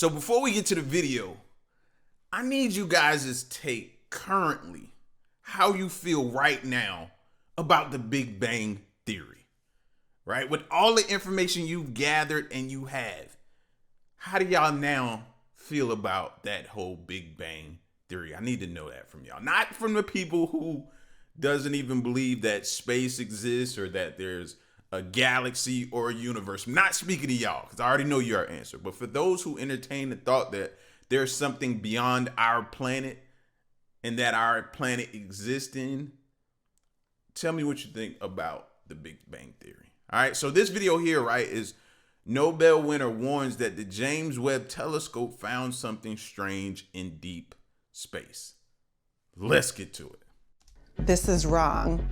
So before we get to the video, I need you guys' take currently, how you feel right now about the Big Bang Theory, right? With all the information you've gathered and you have, how do y'all now feel about that whole Big Bang Theory? I need to know that from y'all, not from the people who doesn't even believe that space exists or that there's a galaxy or a universe. I'm not speaking to y'all because I already know your answer. But for those who entertain the thought that there's something beyond our planet and that our planet exists in, tell me what you think about the Big Bang Theory. All right, so this video here, right, is Nobel winner warns that the James Webb telescope found something strange in deep space. Let's get to it. This is wrong,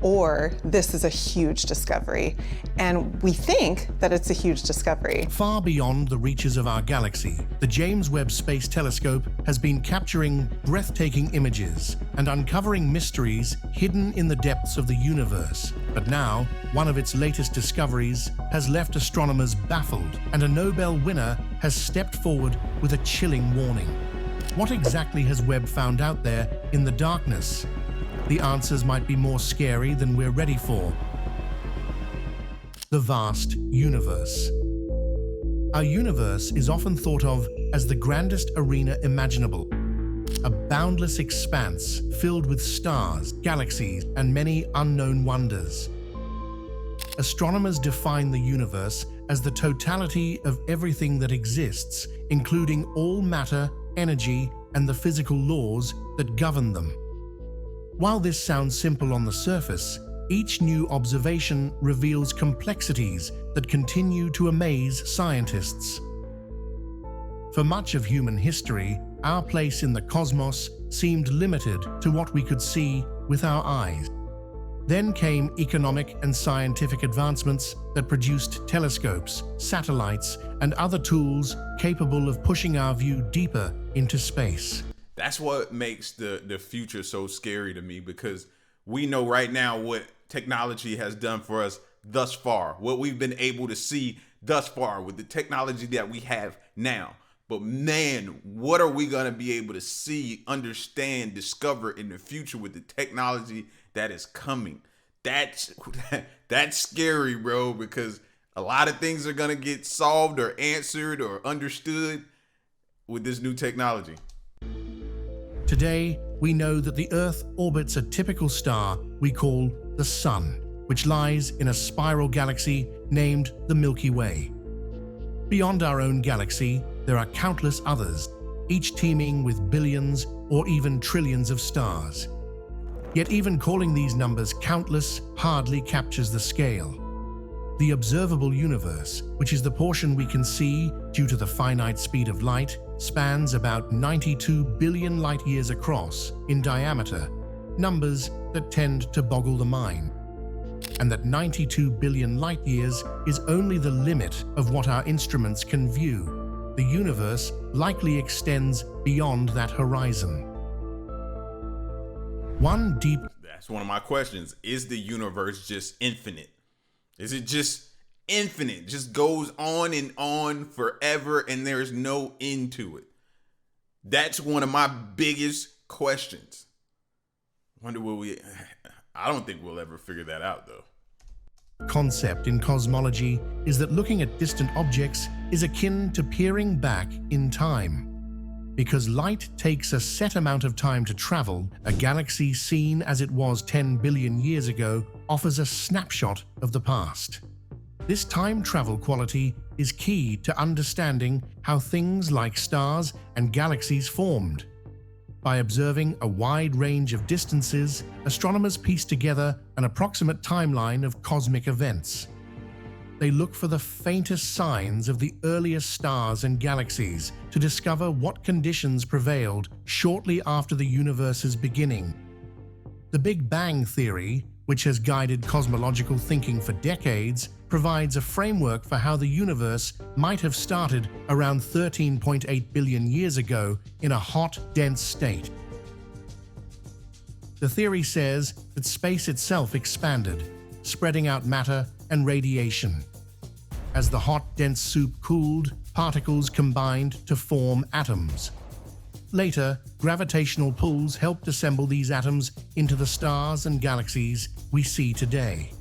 or this is a huge discovery. And we think that it's a huge discovery. Far beyond the reaches of our galaxy, the James Webb Space Telescope has been capturing breathtaking images and uncovering mysteries hidden in the depths of the universe. But now, one of its latest discoveries has left astronomers baffled, and a Nobel winner has stepped forward with a chilling warning. What exactly has Webb found out there in the darkness? The answers might be more scary than we're ready for. The vast universe. Our universe is often thought of as the grandest arena imaginable, a boundless expanse filled with stars, galaxies, and many unknown wonders. Astronomers define the universe as the totality of everything that exists, including all matter, energy, and the physical laws that govern them. While this sounds simple on the surface, each new observation reveals complexities that continue to amaze scientists. For much of human history, our place in the cosmos seemed limited to what we could see with our eyes. Then came economic and scientific advancements that produced telescopes, satellites, and other tools capable of pushing our view deeper into space. That's what makes the future so scary to me, because we know right now what technology has done for us thus far, what we've been able to see thus far with the technology that we have now. But man, what are we going to be able to see, understand, discover in the future with the technology that is coming? That's scary, bro, because a lot of things are going to get solved or answered or understood with this new technology. Today, we know that the Earth orbits a typical star we call the Sun, which lies in a spiral galaxy named the Milky Way. Beyond our own galaxy, there are countless others, each teeming with billions or even trillions of stars. Yet even calling these numbers countless hardly captures the scale. The observable universe, which is the portion we can see due to the finite speed of light, spans about 92 billion light-years across in diameter, numbers that tend to boggle the mind. And that 92 billion light-years is only the limit of what our instruments can view. The universe likely extends beyond that horizon. That's one of my questions. Is the universe just infinite? Is it just infinite? Just goes on and on forever and there's no end to it? That's one of my biggest questions. I don't think we'll ever figure that out though. Concept in cosmology is that looking at distant objects is akin to peering back in time. Because light takes a set amount of time to travel, a galaxy seen as it was 10 billion years ago offers a snapshot of the past. This time travel quality is key to understanding how things like stars and galaxies formed. By observing a wide range of distances, astronomers piece together an approximate timeline of cosmic events. They look for the faintest signs of the earliest stars and galaxies to discover what conditions prevailed shortly after the universe's beginning. The Big Bang Theory, which has guided cosmological thinking for decades, provides a framework for how the universe might have started around 13.8 billion years ago in a hot, dense state. The theory says that space itself expanded, spreading out matter and radiation. As the hot, dense soup cooled, particles combined to form atoms. Later, gravitational pulls helped assemble these atoms into the stars and galaxies we see today.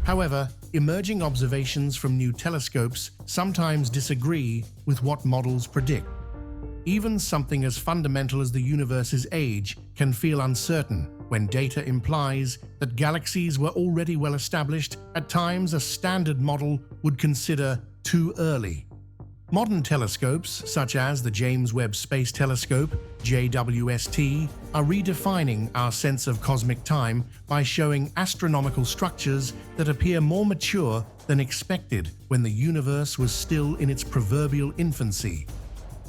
However, emerging observations from new telescopes sometimes disagree with what models predict. Even something as fundamental as the universe's age can feel uncertain when data implies that galaxies were already well established at times a standard model would consider too early. Modern telescopes, such as the James Webb Space Telescope, JWST, are redefining our sense of cosmic time by showing astronomical structures that appear more mature than expected when the universe was still in its proverbial infancy.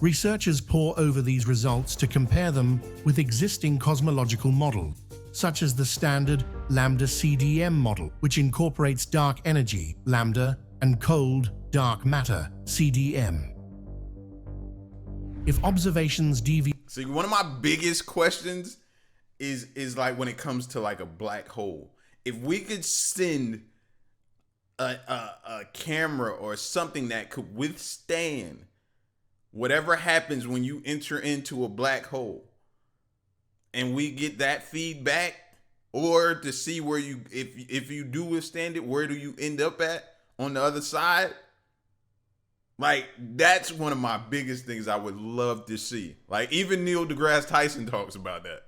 Researchers pore over these results to compare them with existing cosmological models, such as the standard lambda CDM model, which incorporates dark energy, lambda, and cold, dark matter, CDM. If observations deviate... See, one of my biggest questions is like when it comes to like a black hole. If we could send a camera or something that could withstand whatever happens when you enter into a black hole, and we get that feedback, or to see where you, if you do withstand it, where do you end up at on the other side? Like, that's one of my biggest things I would love to see. Like, even Neil deGrasse Tyson talks about that.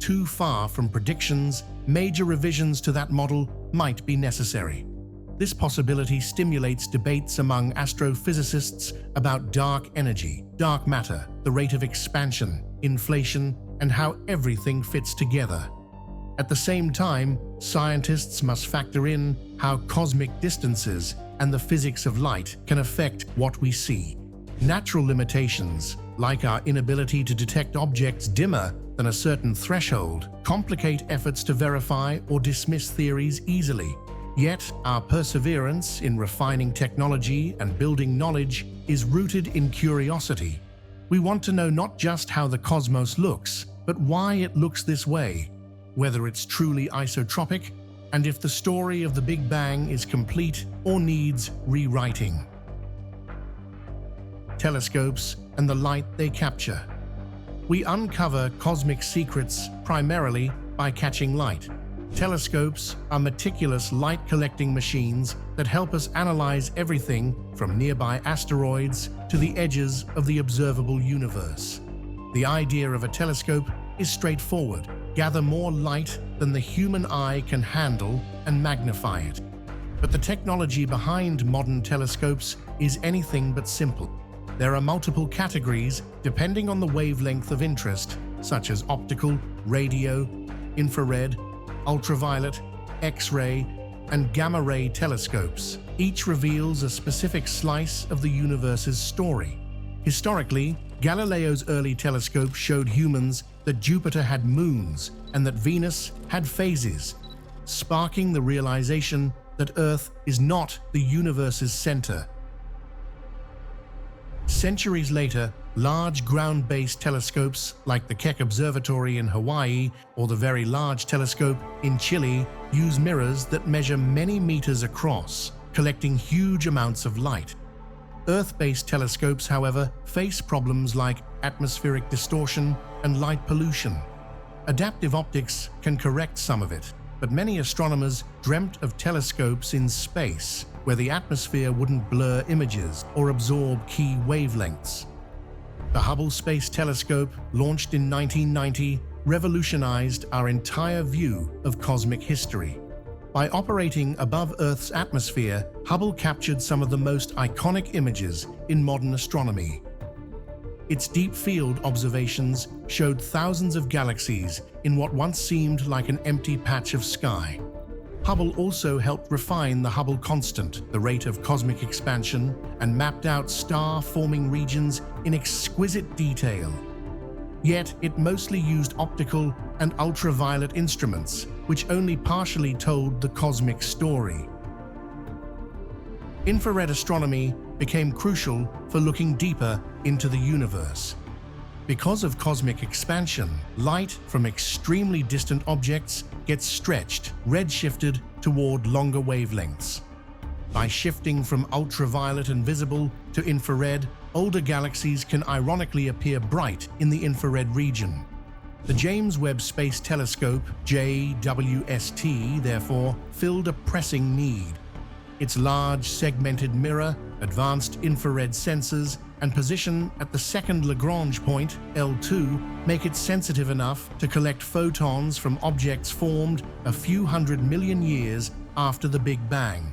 Too far from predictions, major revisions to that model might be necessary. This possibility stimulates debates among astrophysicists about dark energy, dark matter, the rate of expansion, inflation, and how everything fits together. At the same time, scientists must factor in how cosmic distances and the physics of light can affect what we see. Natural limitations, like our inability to detect objects dimmer than a certain threshold, complicate efforts to verify or dismiss theories easily. Yet, our perseverance in refining technology and building knowledge is rooted in curiosity. We want to know not just how the cosmos looks, but why it looks this way, whether it's truly isotropic, and if the story of the Big Bang is complete or needs rewriting. Telescopes and the light they capture. We uncover cosmic secrets primarily by catching light. Telescopes are meticulous light-collecting machines that help us analyze everything from nearby asteroids to the edges of the observable universe. The idea of a telescope is straightforward. Gather more light than the human eye can handle and magnify it. But the technology behind modern telescopes is anything but simple. There are multiple categories depending on the wavelength of interest, such as optical, radio, infrared, ultraviolet, X-ray, and gamma-ray telescopes. Each reveals a specific slice of the universe's story. Historically, Galileo's early telescope showed humans that Jupiter had moons and that Venus had phases, sparking the realization that Earth is not the universe's center. Centuries later, large ground-based telescopes like the Keck Observatory in Hawaii or the Very Large Telescope in Chile use mirrors that measure many meters across, collecting huge amounts of light. Earth-based telescopes, however, face problems like atmospheric distortion and light pollution. Adaptive optics can correct some of it, but many astronomers dreamt of telescopes in space, where the atmosphere wouldn't blur images or absorb key wavelengths. The Hubble Space Telescope, launched in 1990, revolutionized our entire view of cosmic history. By operating above Earth's atmosphere, Hubble captured some of the most iconic images in modern astronomy. Its deep-field observations showed thousands of galaxies in what once seemed like an empty patch of sky. Hubble also helped refine the Hubble constant, the rate of cosmic expansion, and mapped out star-forming regions in exquisite detail. Yet it mostly used optical and ultraviolet instruments, which only partially told the cosmic story. Infrared astronomy became crucial for looking deeper into the universe. Because of cosmic expansion, light from extremely distant objects gets stretched, redshifted toward longer wavelengths. By shifting from ultraviolet and visible to infrared, older galaxies can ironically appear bright in the infrared region. The James Webb Space Telescope, JWST, therefore, filled a pressing need. Its large segmented mirror, advanced infrared sensors, and position at the second Lagrange point, L2, make it sensitive enough to collect photons from objects formed a few 100 million years after the Big Bang.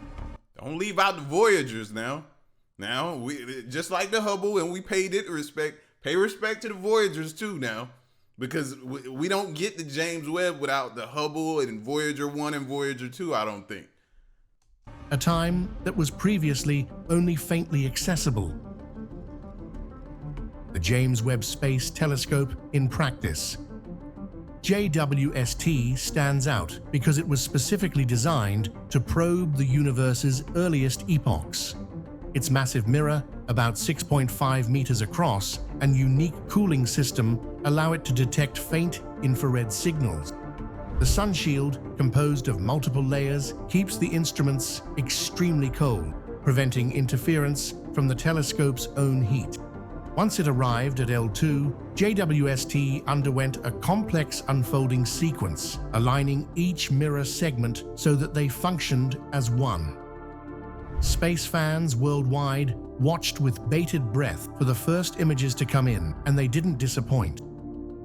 Don't leave out the Voyagers now. Now, we just like the Hubble, and we paid it respect. Pay respect to the Voyagers too now, because we don't get the James Webb without the Hubble and Voyager 1 and Voyager 2, I don't think. A time that was previously only faintly accessible. The James Webb Space Telescope in practice. JWST stands out because it was specifically designed to probe the universe's earliest epochs. Its massive mirror, about 6.5 meters across, and unique cooling system allow it to detect faint infrared signals. The sun shield, composed of multiple layers, keeps the instruments extremely cold, preventing interference from the telescope's own heat. Once it arrived at L2, JWST underwent a complex unfolding sequence, aligning each mirror segment so that they functioned as one. Space fans worldwide watched with bated breath for the first images to come in, and they didn't disappoint.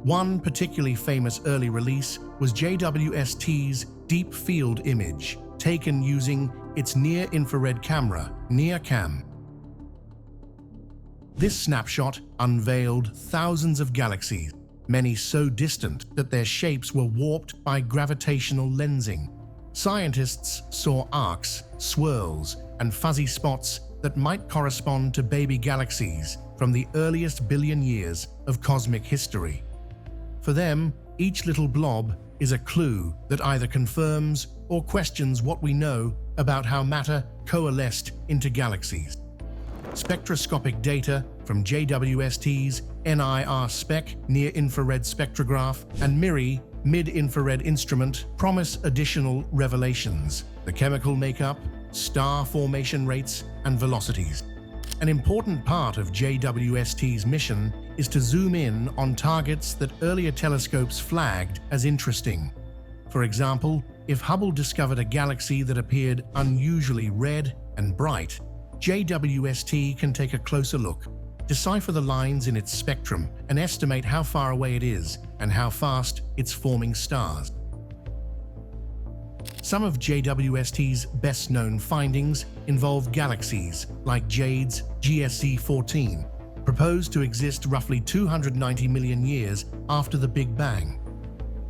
One particularly famous early release was JWST's Deep Field image, taken using its near-infrared camera, NIRCam. This snapshot unveiled thousands of galaxies, many so distant that their shapes were warped by gravitational lensing. Scientists saw arcs, swirls, and fuzzy spots that might correspond to baby galaxies from the earliest billion years of cosmic history. For them, each little blob is a clue that either confirms or questions what we know about how matter coalesced into galaxies. Spectroscopic data from JWST's NIR-SPEC near-infrared spectrograph and MIRI mid-infrared instrument promise additional revelations: the chemical makeup, star formation rates, and velocities. An important part of JWST's mission is to zoom in on targets that earlier telescopes flagged as interesting. For example, if Hubble discovered a galaxy that appeared unusually red and bright, JWST can take a closer look, decipher the lines in its spectrum, and estimate how far away it is and how fast it's forming stars. Some of JWST's best-known findings involve galaxies like Jade's GSZ-14, proposed to exist roughly 290 million years after the Big Bang.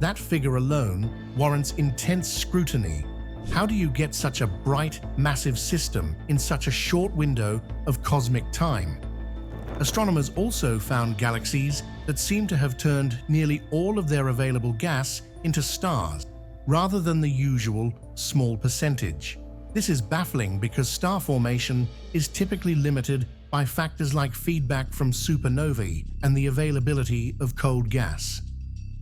That figure alone warrants intense scrutiny. How do you get such a bright, massive system in such a short window of cosmic time? Astronomers also found galaxies that seem to have turned nearly all of their available gas into stars, rather than the usual small percentage. This is baffling because star formation is typically limited by factors like feedback from supernovae and the availability of cold gas.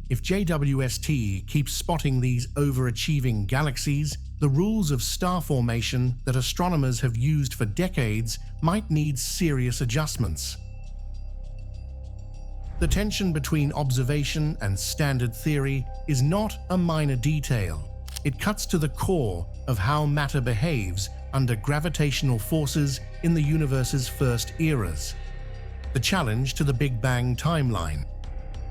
If JWST keeps spotting these overachieving galaxies, the rules of star formation that astronomers have used for decades might need serious adjustments. The tension between observation and standard theory is not a minor detail. It cuts to the core of how matter behaves under gravitational forces in the universe's first eras. The challenge to the Big Bang timeline.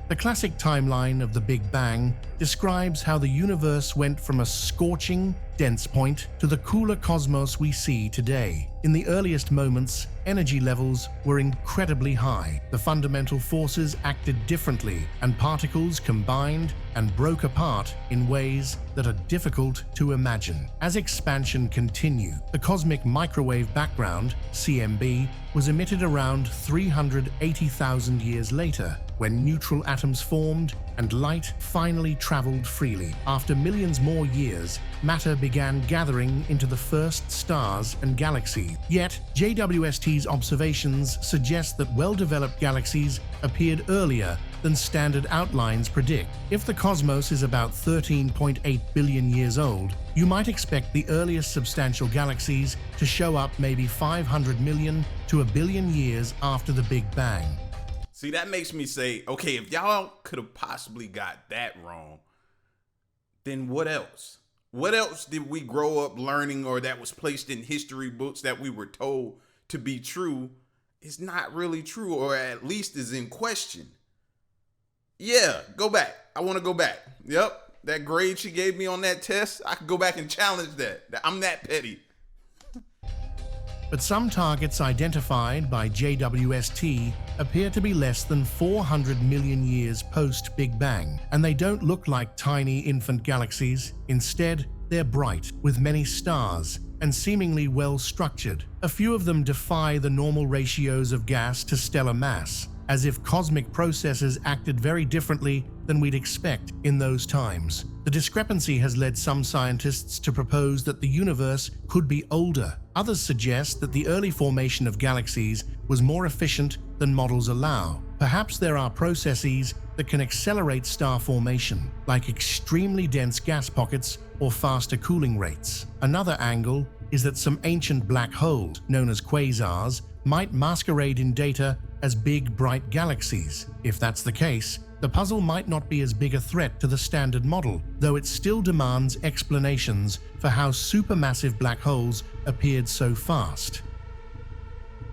The classic timeline of the Big Bang describes how the universe went from a scorching, dense point to the cooler cosmos we see today. In the earliest moments, energy levels were incredibly high. The fundamental forces acted differently, and particles combined and broke apart in ways that are difficult to imagine. As expansion continued, the cosmic microwave background, CMB, was emitted around 380,000 years later, when neutral atoms formed and light finally traveled freely. After millions more years, matter began gathering into the first stars and galaxies. Yet, JWST's observations suggest that well-developed galaxies appeared earlier than standard outlines predict. If the cosmos is about 13.8 billion years old, you might expect the earliest substantial galaxies to show up maybe 500 million to a billion years after the Big Bang. See, that makes me say, okay, if y'all could have possibly got that wrong, then what else? What else did we grow up learning, or that was placed in history books that we were told to be true is not really true, or at least is in question? Yeah, go back. I want to go back. Yep, that grade she gave me on that test, I could go back and challenge that. I'm that petty. But some targets identified by JWST appear to be less than 400 million years post-Big Bang, and they don't look like tiny infant galaxies. Instead, they're bright, with many stars, and seemingly well-structured. A few of them defy the normal ratios of gas to stellar mass, as if cosmic processes acted very differently than we'd expect in those times. The discrepancy has led some scientists to propose that the universe could be older. Others suggest that the early formation of galaxies was more efficient than models allow. Perhaps there are processes that can accelerate star formation, like extremely dense gas pockets or faster cooling rates. Another angle is that some ancient black holes, known as quasars, might masquerade in data as big, bright galaxies. If that's the case, the puzzle might not be as big a threat to the standard model, though it still demands explanations for how supermassive black holes appeared so fast.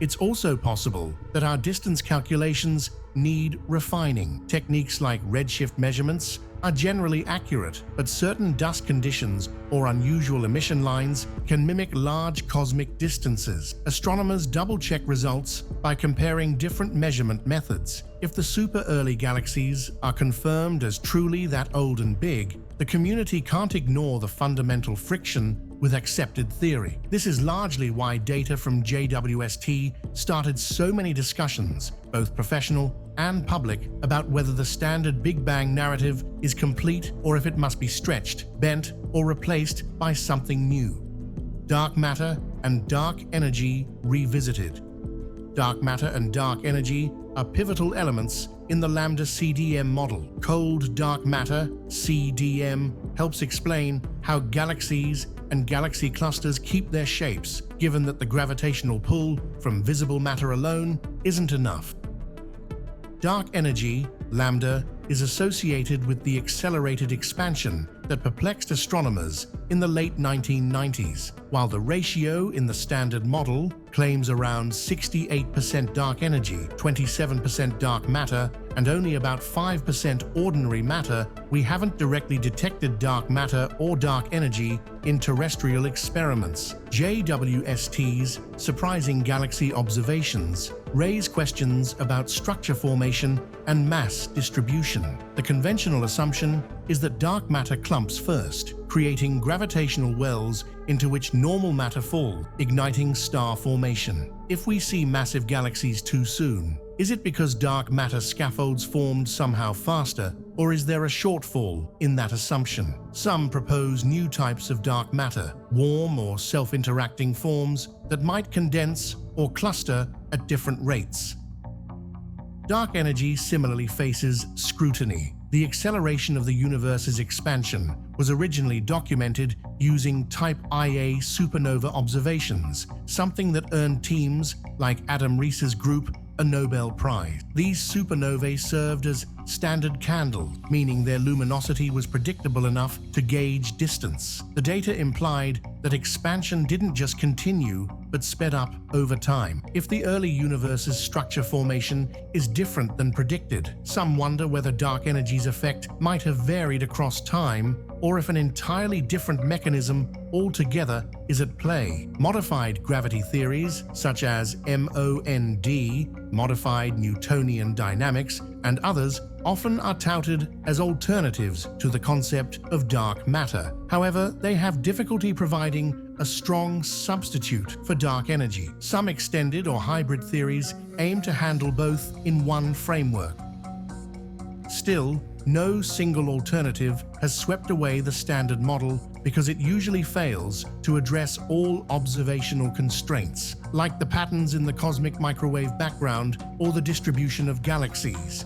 It's also possible that our distance calculations need refining. Techniques like redshift measurements are generally accurate, but certain dust conditions or unusual emission lines can mimic large cosmic distances. Astronomers double-check results by comparing different measurement methods. If the super early galaxies are confirmed as truly that old and big, the community can't ignore the fundamental friction with accepted theory. This is largely why data from JWST started so many discussions, both professional and public, about whether the standard Big Bang narrative is complete or if it must be stretched, bent, or replaced by something new. Dark matter and dark energy revisited. Dark matter and dark energy are pivotal elements in the lambda CDM model. Cold dark matter, CDM, helps explain how galaxies and galaxy clusters keep their shapes, given that the gravitational pull from visible matter alone isn't enough. Dark energy, lambda, is associated with the accelerated expansion that perplexed astronomers in the late 1990s, while the ratio in the standard model claims around 68% dark energy, 27% dark matter, and only about 5% ordinary matter. We haven't directly detected dark matter or dark energy in terrestrial experiments. JWST's surprising galaxy observations raise questions about structure formation and mass distribution. The conventional assumption is that dark matter clumps first, creating gravitational wells into which normal matter fall, igniting star formation. If we see massive galaxies too soon, is it because dark matter scaffolds formed somehow faster, or is there a shortfall in that assumption? Some propose new types of dark matter, warm or self-interacting forms that might condense or cluster at different rates. Dark energy similarly faces scrutiny. The acceleration of the universe's expansion was originally documented using Type Ia supernova observations, something that earned teams like Adam Riess's group a Nobel Prize. These supernovae served as standard candle, meaning their luminosity was predictable enough to gauge distance. The data implied that expansion didn't just continue, but sped up over time. If the early universe's structure formation is different than predicted, some wonder whether dark energy's effect might have varied across time, or if an entirely different mechanism altogether is at play. Modified gravity theories, such as MOND, modified Newtonian dynamics, and others, often are touted as alternatives to the concept of dark matter. However, they have difficulty providing a strong substitute for dark energy. Some extended or hybrid theories aim to handle both in one framework. Still, no single alternative has swept away the standard model because it usually fails to address all observational constraints, like the patterns in the cosmic microwave background or the distribution of galaxies.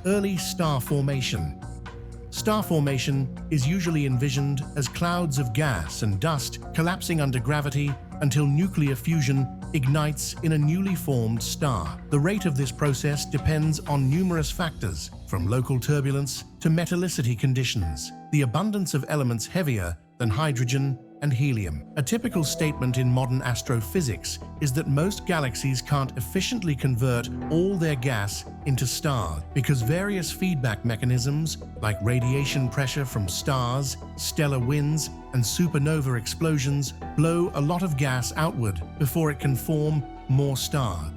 Early star formation. Star formation is usually envisioned as clouds of gas and dust collapsing under gravity until nuclear fusion ignites in a newly formed star. The rate of this process depends on numerous factors, from local turbulence to metallicity conditions, the abundance of elements heavier than hydrogen and helium. A typical statement in modern astrophysics is that most galaxies can't efficiently convert all their gas into stars because various feedback mechanisms like radiation pressure from stars, stellar winds, and supernova explosions blow a lot of gas outward before it can form more stars.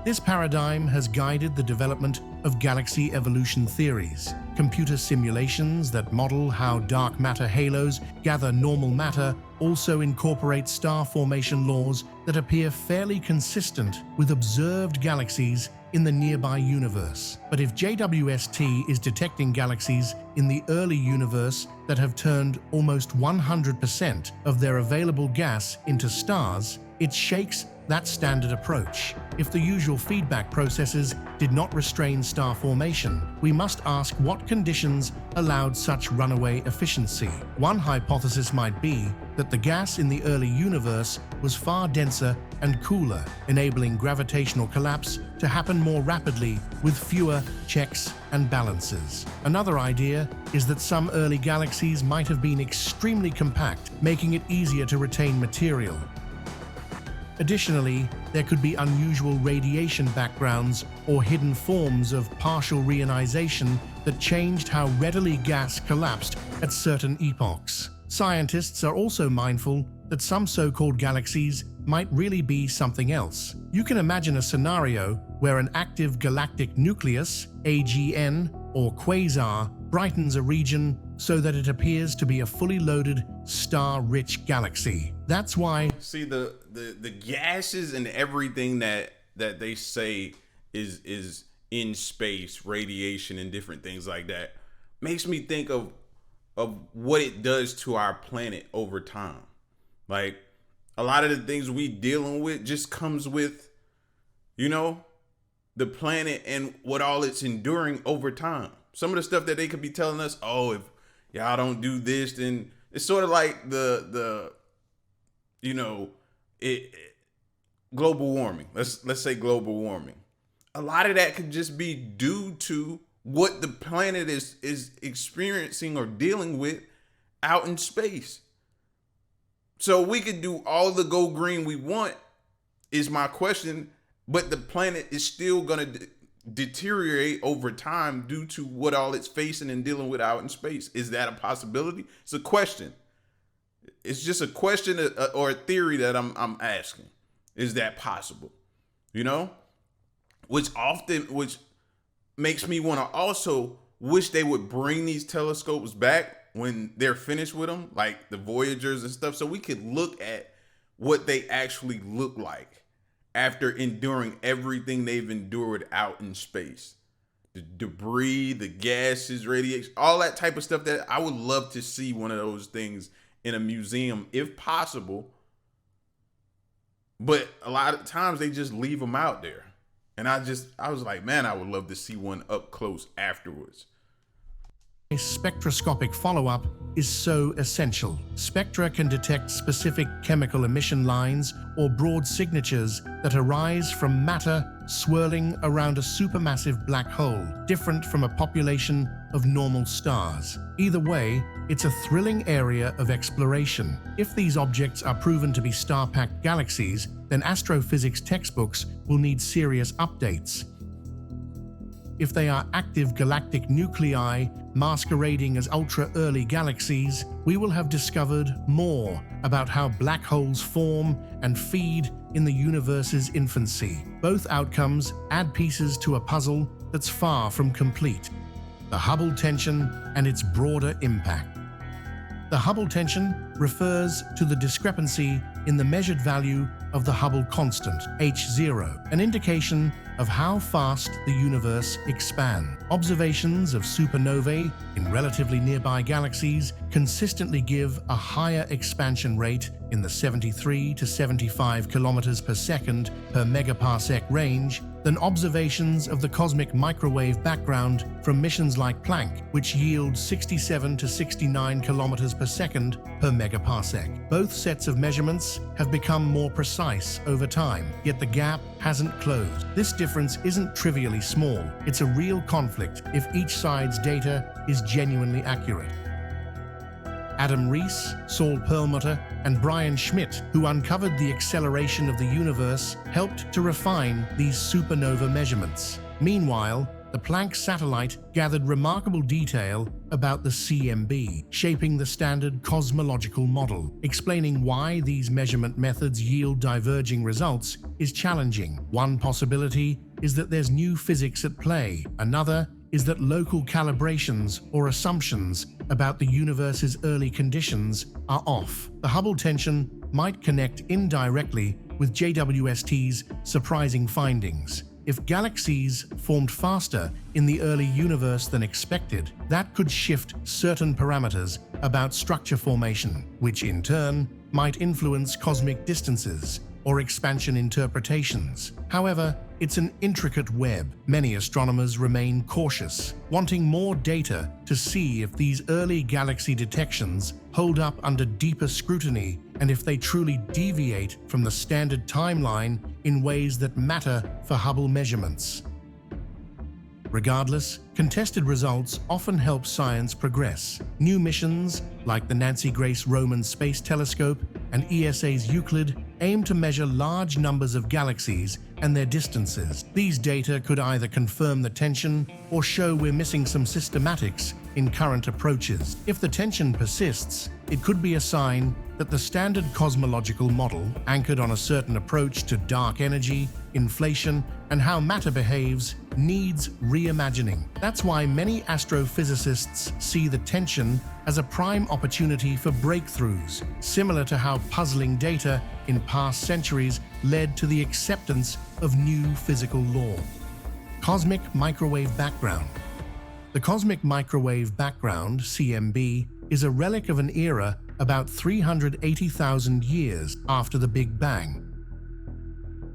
This paradigm has guided the development of galaxy evolution theories. Computer simulations that model how dark matter halos gather normal matter also incorporate star formation laws that appear fairly consistent with observed galaxies in the nearby universe. But if JWST is detecting galaxies in the early universe that have turned almost 100% of their available gas into stars, it shakes that standard approach. If the usual feedback processes did not restrain star formation, we must ask what conditions allowed such runaway efficiency. One hypothesis might be that the gas in the early universe was far denser and cooler, enabling gravitational collapse to happen more rapidly with fewer checks and balances. Another idea is that some early galaxies might have been extremely compact, making it easier to retain material. Additionally, there could be unusual radiation backgrounds or hidden forms of partial reionization that changed how readily gas collapsed at certain epochs. Scientists are also mindful that some so-called galaxies might really be something else. You can imagine a scenario where an active galactic nucleus, AGN, or quasar, brightens a region so that it appears to be a fully loaded, star-rich galaxy. That's why... See, the gases and everything that they say is in space, radiation and different things like that, makes me think of what it does to our planet over time. Like, a lot of the things we dealing with just comes with, you know, the planet and what all it's enduring over time. Some of the stuff that they could be telling us, oh, if y'all don't do this, then it's sort of like the you know, global warming. Let's say global warming. A lot of that could just be due to what the planet is experiencing or dealing with out in space. So we could do all the go green we want, is my question, but the planet is still going to deteriorate over time due to what all it's facing and dealing with out in space. Is that a possibility? It's a question. It's just a question or a theory that I'm asking. Is that possible? You know, which makes me want to also wish they would bring these telescopes back when they're finished with them, like the Voyagers and stuff, so we could look at what they actually look like after enduring everything they've endured out in space. The debris, the gases, radiation, all that type of stuff. That I would love to see one of those things in a museum if possible. But a lot of times they just leave them out there. And I was like, man, I would love to see one up close afterwards. A spectroscopic follow-up is so essential. Spectra can detect specific chemical emission lines or broad signatures that arise from matter swirling around a supermassive black hole, different from a population of normal stars. Either way, it's a thrilling area of exploration. If these objects are proven to be star-packed galaxies, then astrophysics textbooks will need serious updates. If they are active galactic nuclei masquerading as ultra-early galaxies, we will have discovered more about how black holes form and feed in the universe's infancy. Both outcomes add pieces to a puzzle that's far from complete. The Hubble tension and its broader impact. The Hubble tension refers to the discrepancy in the measured value of the Hubble constant, h0, an indication of how fast the universe expands. Observations of supernovae in relatively nearby galaxies consistently give a higher expansion rate in the 73 to 75 kilometers per second per megaparsec range than observations of the cosmic microwave background from missions like Planck, which yield 67 to 69 kilometers per second per megaparsec. Both sets of measurements have become more precise over time, yet the gap hasn't closed. This difference isn't trivially small. It's a real conflict if each side's data is genuinely accurate. Adam Rees, Saul Perlmutter, and Brian Schmidt, who uncovered the acceleration of the universe, helped to refine these supernova measurements. Meanwhile, the Planck satellite gathered remarkable detail about the CMB, shaping the standard cosmological model. Explaining why these measurement methods yield diverging results is challenging. One possibility is that there's new physics at play. Another is that local calibrations or assumptions about the universe's early conditions are off. The Hubble tension might connect indirectly with JWST's surprising findings. If galaxies formed faster in the early universe than expected, that could shift certain parameters about structure formation, which in turn might influence cosmic distances or expansion interpretations. However, it's an intricate web. Many astronomers remain cautious, wanting more data to see if these early galaxy detections hold up under deeper scrutiny and if they truly deviate from the standard timeline in ways that matter for Hubble measurements. Regardless, contested results often help science progress. New missions, like the Nancy Grace Roman Space Telescope and ESA's Euclid, aim to measure large numbers of galaxies and their distances. These data could either confirm the tension or show we're missing some systematics in current approaches. If the tension persists, it could be a sign that the standard cosmological model, anchored on a certain approach to dark energy, inflation, and how matter behaves, needs reimagining. That's why many astrophysicists see the tension as a prime opportunity for breakthroughs, similar to how puzzling data in past centuries led to the acceptance of new physical law. Cosmic microwave background. The cosmic microwave background, CMB, is a relic of an era about 380,000 years after the Big Bang.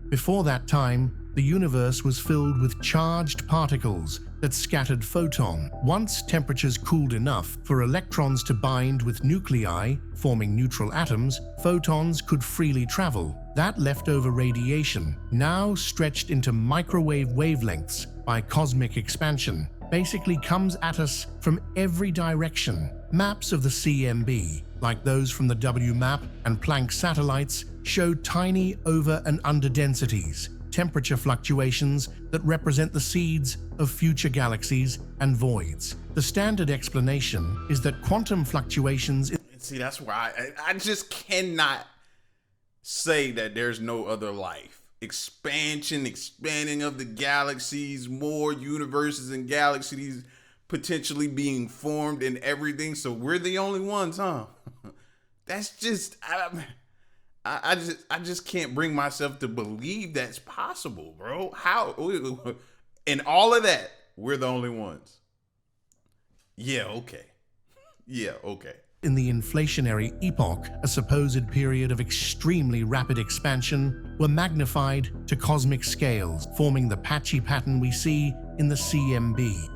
Before that time, the universe was filled with charged particles that scattered photons. Once temperatures cooled enough for electrons to bind with nuclei, forming neutral atoms, photons could freely travel. That leftover radiation, now stretched into microwave wavelengths by cosmic expansion, basically comes at us from every direction. Maps of the CMB, like those from the WMAP and Planck satellites, show tiny over and under densities, temperature fluctuations that represent the seeds of future galaxies and voids. The standard explanation is that quantum fluctuations... See, that's why I just cannot say that there's no other life. Expanding of the galaxies, more universes and galaxies potentially being formed and everything. So we're the only ones, huh? That's just... I just can't bring myself to believe that's possible, bro. How? And all of that, we're the only ones. Yeah, okay. Yeah, okay. In the inflationary epoch, a supposed period of extremely rapid expansion, were magnified to cosmic scales, forming the patchy pattern we see in the CMB.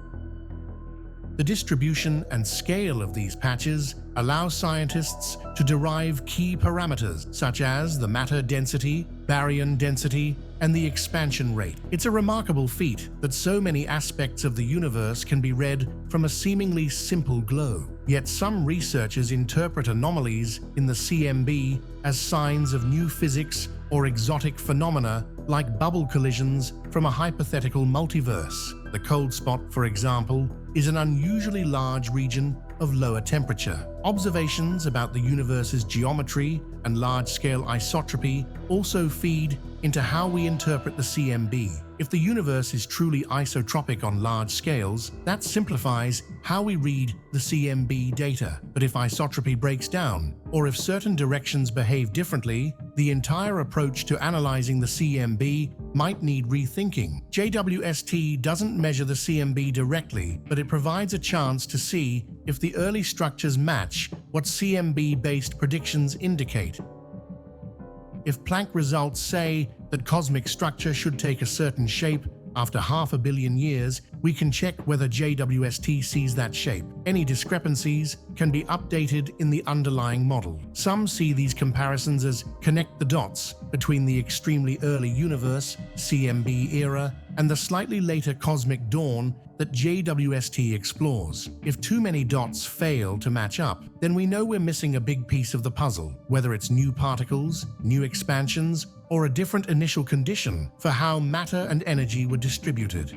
The distribution and scale of these patches allow scientists to derive key parameters such as the matter density, baryon density, and the expansion rate. It's a remarkable feat that so many aspects of the universe can be read from a seemingly simple globe. Yet some researchers interpret anomalies in the CMB as signs of new physics or exotic phenomena like bubble collisions from a hypothetical multiverse. The cold spot, for example, is an unusually large region of lower temperature. Observations about the universe's geometry and large-scale isotropy also feed into how we interpret the CMB. If the universe is truly isotropic on large scales, that simplifies how we read the CMB data. But if isotropy breaks down, or if certain directions behave differently, the entire approach to analyzing the CMB might need rethinking. JWST doesn't measure the CMB directly, but it provides a chance to see if the early structures match what CMB-based predictions indicate. If Planck results say that cosmic structure should take a certain shape, after 500 million years, we can check whether JWST sees that shape. Any discrepancies can be updated in the underlying model. Some see these comparisons as connect the dots between the extremely early universe, CMB era, and the slightly later cosmic dawn that JWST explores. If too many dots fail to match up, then we know we're missing a big piece of the puzzle, whether it's new particles, new expansions, or a different initial condition for how matter and energy were distributed.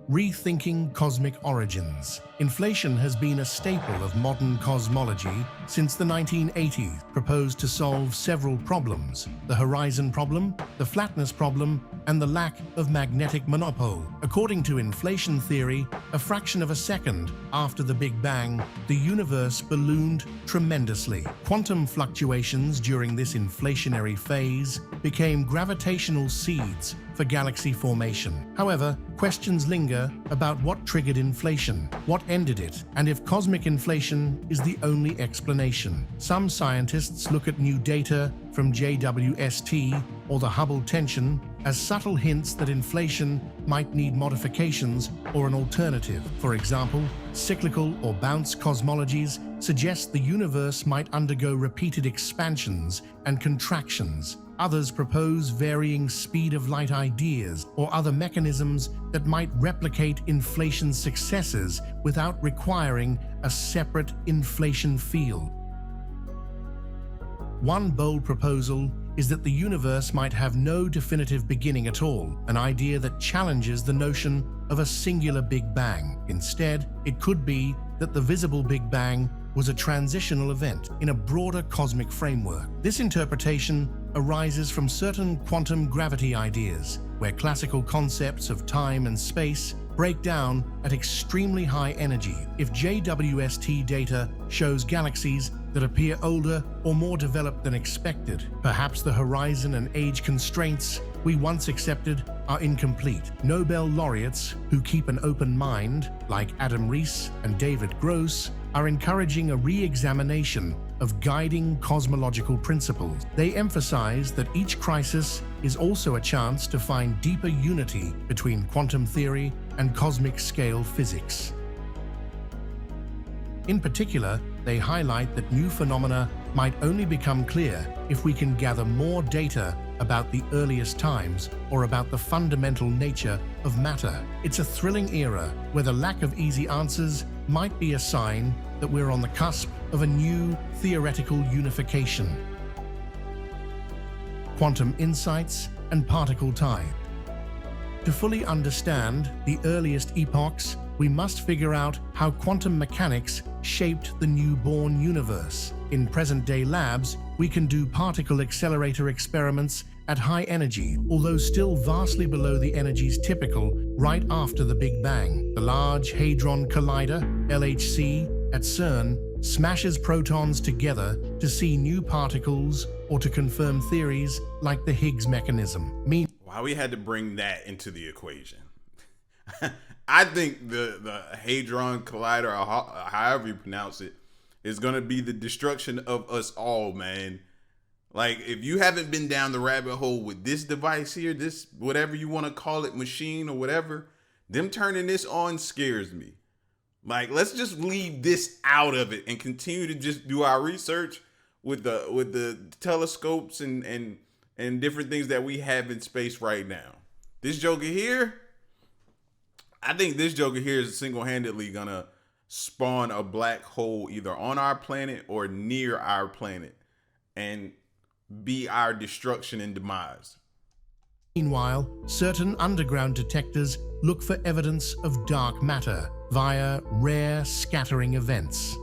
Rethinking cosmic origins. Inflation has been a staple of modern cosmology since the 1980s, proposed to solve several problems: the horizon problem, the flatness problem, and the lack of magnetic monopole. According to inflation theory, a fraction of a second after the Big Bang, the universe ballooned tremendously. Quantum fluctuations during this inflationary phase became gravitational seeds for galaxy formation. However, questions linger about what triggered inflation, what ended it, and if cosmic inflation is the only explanation. Some scientists look at new data from JWST or the Hubble tension as subtle hints that inflation might need modifications or an alternative. For example, cyclical or bounce cosmologies suggest the universe might undergo repeated expansions and contractions. Others propose varying speed of light ideas or other mechanisms that might replicate inflation's successes without requiring a separate inflation field. One bold proposal is that the universe might have no definitive beginning at all, an idea that challenges the notion of a singular Big Bang. Instead, it could be that the visible Big Bang was a transitional event in a broader cosmic framework. This interpretation arises from certain quantum gravity ideas, where classical concepts of time and space break down at extremely high energy. If JWST data shows galaxies that appear older or more developed than expected, perhaps the horizon and age constraints we once accepted are incomplete. Nobel laureates who keep an open mind, like Adam Rees and David Gross, are encouraging a re-examination of guiding cosmological principles. They emphasize that each crisis is also a chance to find deeper unity between quantum theory and cosmic scale physics. In particular, they highlight that new phenomena might only become clear if we can gather more data about the earliest times or about the fundamental nature of matter. It's a thrilling era where the lack of easy answers might be a sign that we're on the cusp of a new theoretical unification. Quantum insights and particle time. To fully understand the earliest epochs, we must figure out how quantum mechanics shaped the newborn universe. In present-day labs, we can do particle accelerator experiments at high energy, although still vastly below the energies typical right after the Big Bang. The Large Hadron Collider, LHC, at CERN smashes protons together to see new particles or to confirm theories like the Higgs mechanism. Why we had to bring that into the equation? I think the Hadron Collider, or however you pronounce it, is going to be the destruction of us all, man. Like, if you haven't been down the rabbit hole with this device here, this whatever you want to call it, machine or whatever, them turning this on scares me. Like, let's just leave this out of it and continue to just do our research with the telescopes and different things that we have in space right now. This joker here, I think this joker here is single-handedly gonna spawn a black hole either on our planet or near our planet and be our destruction and demise. Meanwhile, certain underground detectors look for evidence of dark matter via rare scattering events.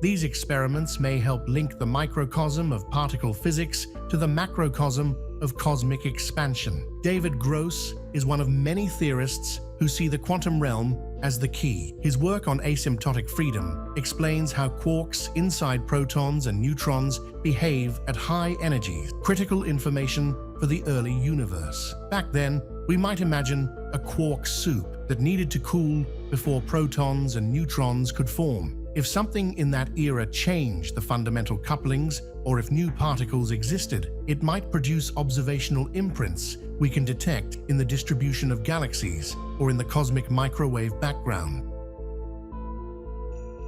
These experiments may help link the microcosm of particle physics to the macrocosm of cosmic expansion. David Gross is one of many theorists who see the quantum realm as the key. His work on asymptotic freedom explains how quarks inside protons and neutrons behave at high energies, critical information for the early universe. Back then, we might imagine a quark soup that needed to cool before protons and neutrons could form. If something in that era changed the fundamental couplings, or if new particles existed, it might produce observational imprints we can detect in the distribution of galaxies or in the cosmic microwave background.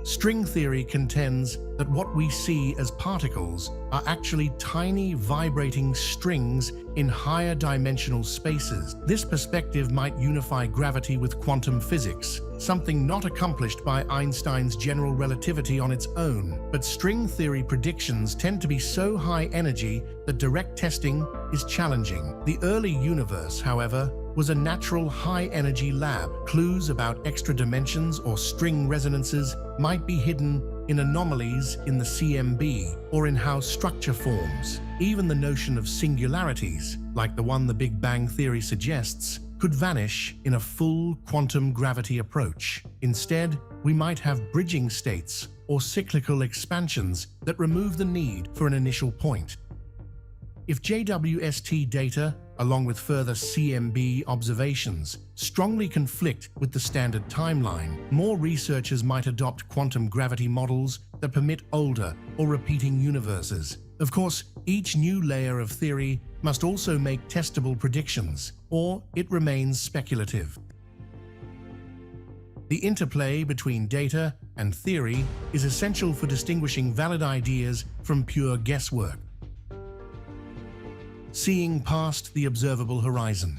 String theory contends that what we see as particles are actually tiny vibrating strings in higher dimensional spaces. This perspective might unify gravity with quantum physics, something not accomplished by Einstein's general relativity on its own. But string theory predictions tend to be so high energy that direct testing is challenging. The early universe, however, was a natural high-energy lab. Clues about extra dimensions or string resonances might be hidden in anomalies in the CMB or in how structure forms. Even the notion of singularities, like the one the Big Bang Theory suggests, could vanish in a full quantum gravity approach. Instead, we might have bridging states or cyclical expansions that remove the need for an initial point. If JWST data, along with further CMB observations, strongly conflict with the standard timeline, more researchers might adopt quantum gravity models that permit older or repeating universes. Of course, each new layer of theory must also make testable predictions, or it remains speculative. The interplay between data and theory is essential for distinguishing valid ideas from pure guesswork. Seeing past the observable horizon.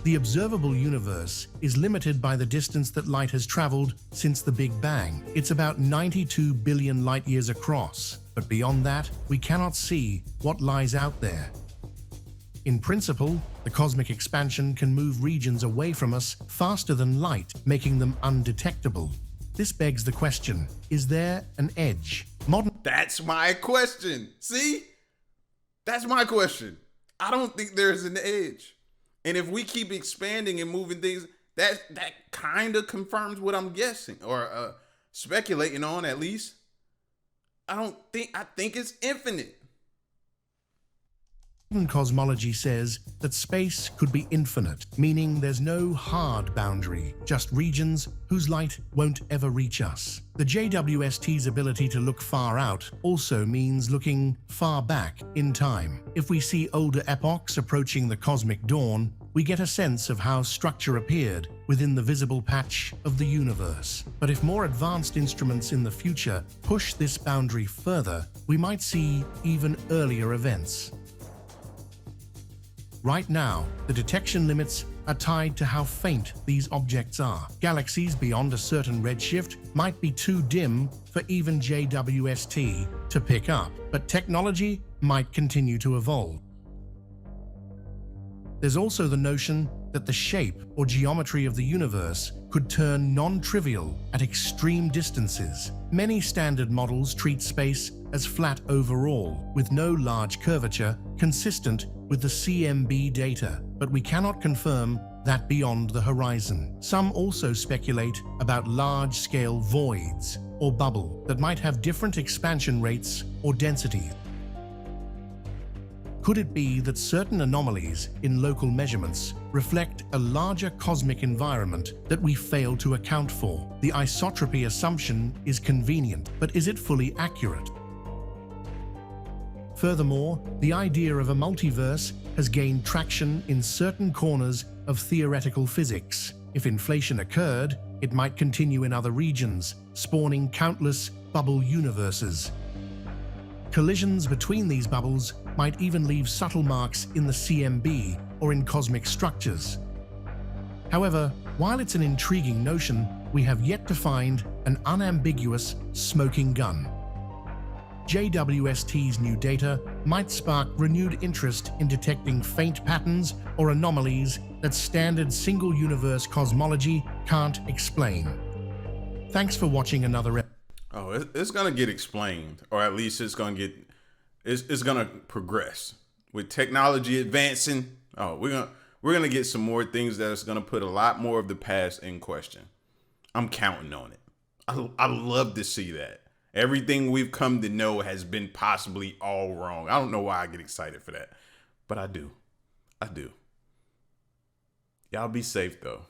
The observable universe is limited by the distance that light has traveled since the Big Bang. It's about 92 billion light-years across, but beyond that, we cannot see what lies out there. In principle, the cosmic expansion can move regions away from us faster than light, making them undetectable. This begs the question, is there an edge? That's my question. See? That's my question. I don't think there's an edge. And if we keep expanding and moving things, that kind of confirms what I'm guessing or speculating on, at least. I think it's infinite. Modern cosmology says that space could be infinite, meaning there's no hard boundary, just regions whose light won't ever reach us. The JWST's ability to look far out also means looking far back in time. If we see older epochs approaching the cosmic dawn, we get a sense of how structure appeared within the visible patch of the universe. But if more advanced instruments in the future push this boundary further, we might see even earlier events. Right now, the detection limits are tied to how faint these objects are. Galaxies beyond a certain redshift might be too dim for even JWST to pick up, but technology might continue to evolve. There's also the notion that the shape or geometry of the universe could turn non-trivial at extreme distances. Many standard models treat space as flat overall, with no large curvature, consistent with the CMB data, but we cannot confirm that beyond the horizon. Some also speculate about large-scale voids or bubble that might have different expansion rates or densities. Could it be that certain anomalies in local measurements reflect a larger cosmic environment that we fail to account for? The isotropy assumption is convenient, but is it fully accurate? Furthermore, the idea of a multiverse has gained traction in certain corners of theoretical physics. If inflation occurred, it might continue in other regions, spawning countless bubble universes. Collisions between these bubbles might even leave subtle marks in the CMB or in cosmic structures. However, while it's an intriguing notion, we have yet to find an unambiguous smoking gun. JWST's new data might spark renewed interest in detecting faint patterns or anomalies that standard single-universe cosmology can't explain. Thanks for watching another episode. Oh, it's gonna get explained, or at least it's gonna progress with technology advancing. Oh, we're gonna get some more things that's gonna put a lot more of the past in question. I'm counting on it. I love to see that. Everything we've come to know has been possibly all wrong. I don't know why I get excited for that, but I do. Y'all be safe though.